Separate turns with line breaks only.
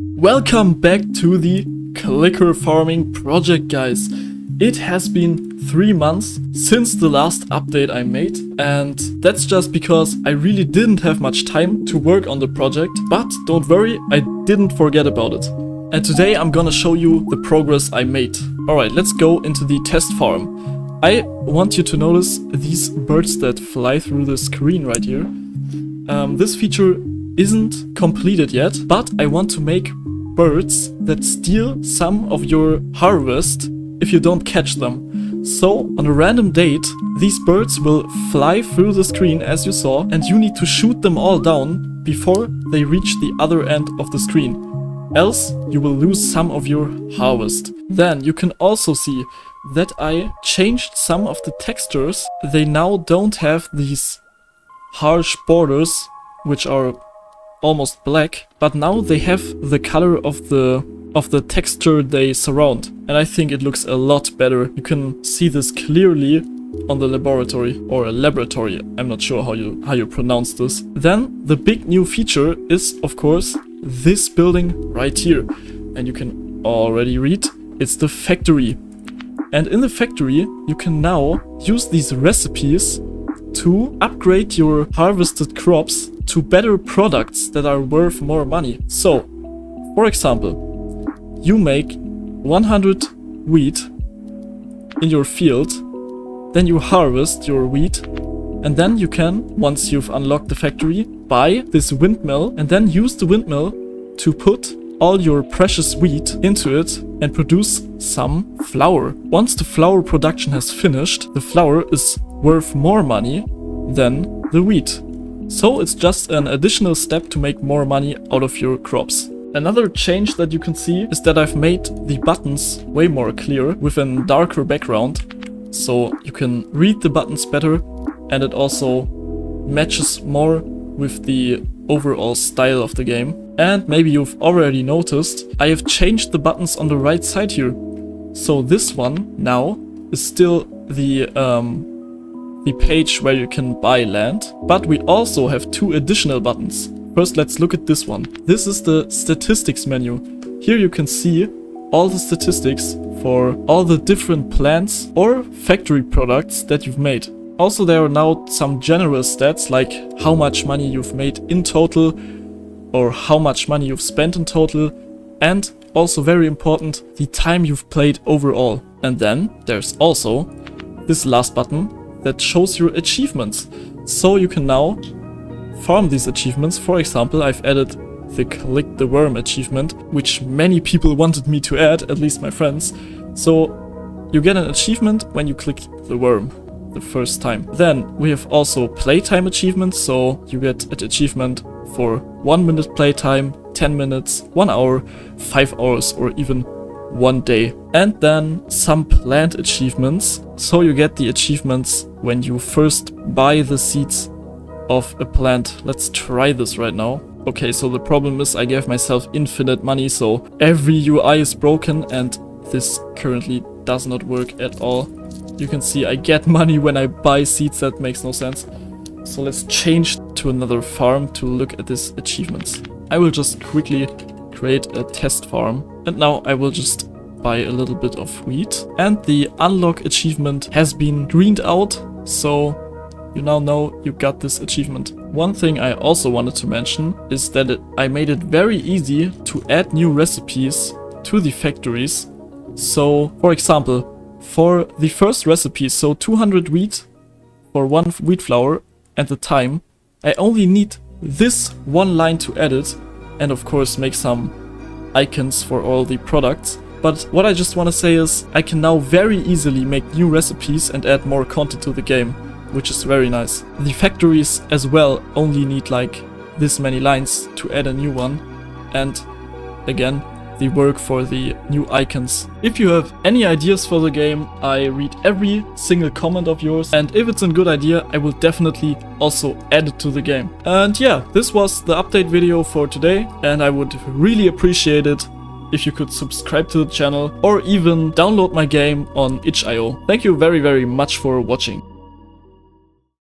Welcome back to the ClickerFarming project, guys. It has been 3 months since the last update I made, and that's just because I really didn't have much time to work on the project, but don't worry, I didn't forget about it. And today I'm gonna show you the progress I made. Alright, let's go into the test farm. I want you to notice these birds that fly through the screen right here. This feature isn't completed yet, but I want to make birds that steal some of your harvest if you don't catch them. So on a random date, these birds will fly through the screen as you saw, and you need to shoot them all down before they reach the other end of the screen. Else you will lose some of your harvest. Then you can also see that I changed some of the textures. They now don't have these harsh borders, which are almost black, but now they have the color of the texture they surround, and I think it looks a lot better. You can see this clearly on the laboratory, or laboratory, I'm not sure how you pronounce this. Then the big new feature is of course this building right here, and you can already read it's the factory. And in the factory you can now use these recipes to upgrade your harvested crops to better products that are worth more money. So, for example, you make 100 wheat in your field, then you harvest your wheat, and then you can, once you've unlocked the factory, buy this windmill and then use the windmill to put all your precious wheat into it and produce some flour. Once the flour production has finished, the flour is worth more money than the wheat. So it's just an additional step to make more money out of your crops. Another change that you can see is that I've made the buttons way more clear with a darker background, so you can read the buttons better, and it also matches more with the overall style of the game. And maybe you've already noticed, I have changed the buttons on the right side here. So this one now is still the page where you can buy land, but we also have 2 additional buttons. First, let's look at this one. This is the statistics menu. Here you can see all the statistics for all the different plants or factory products that you've made. Also, there are now some general stats like how much money you've made in total or how much money you've spent in total, and also very important, the time you've played overall. And then there's also this last button that shows your achievements. So you can now farm these achievements. For example, I've added the Click the Worm achievement, which many people wanted me to add, at least my friends. So you get an achievement when you click the worm the first time. Then we have also playtime achievements, so you get an achievement for 1 minute playtime, 10 minutes, 1 hour, 5 hours, or even 1 day. And then some plant achievements, so you get the achievements when you first buy the seeds of a plant. Let's try this right now. Okay, so the problem is I gave myself infinite money, so every UI is broken and this currently does not work at all. You can see I get money when I buy seeds. That makes no sense. So let's change to another farm to look at these achievements. I will just quickly create a test farm, and now I will just buy a little bit of wheat, and the unlock achievement has been greened out, so you now know you got this achievement. One thing I also wanted to mention is that I made it very easy to add new recipes to the factories. So for example, for the first recipe, so 200 wheat for 1 wheat flour and the time, I only need this one line to edit, and of course make some icons for all the products. But what I just want to say is I can now very easily make new recipes and add more content to the game, which is very nice. The factories as well only need like this many lines to add a new one, and again the work for the new icons. If you have any ideas for the game, I read every single comment of yours, and if it's a good idea I will definitely also add it to the game. And yeah, this was the update video for today, and I would really appreciate it if you could subscribe to the channel or even download my game on itch.io. Thank you very much for watching.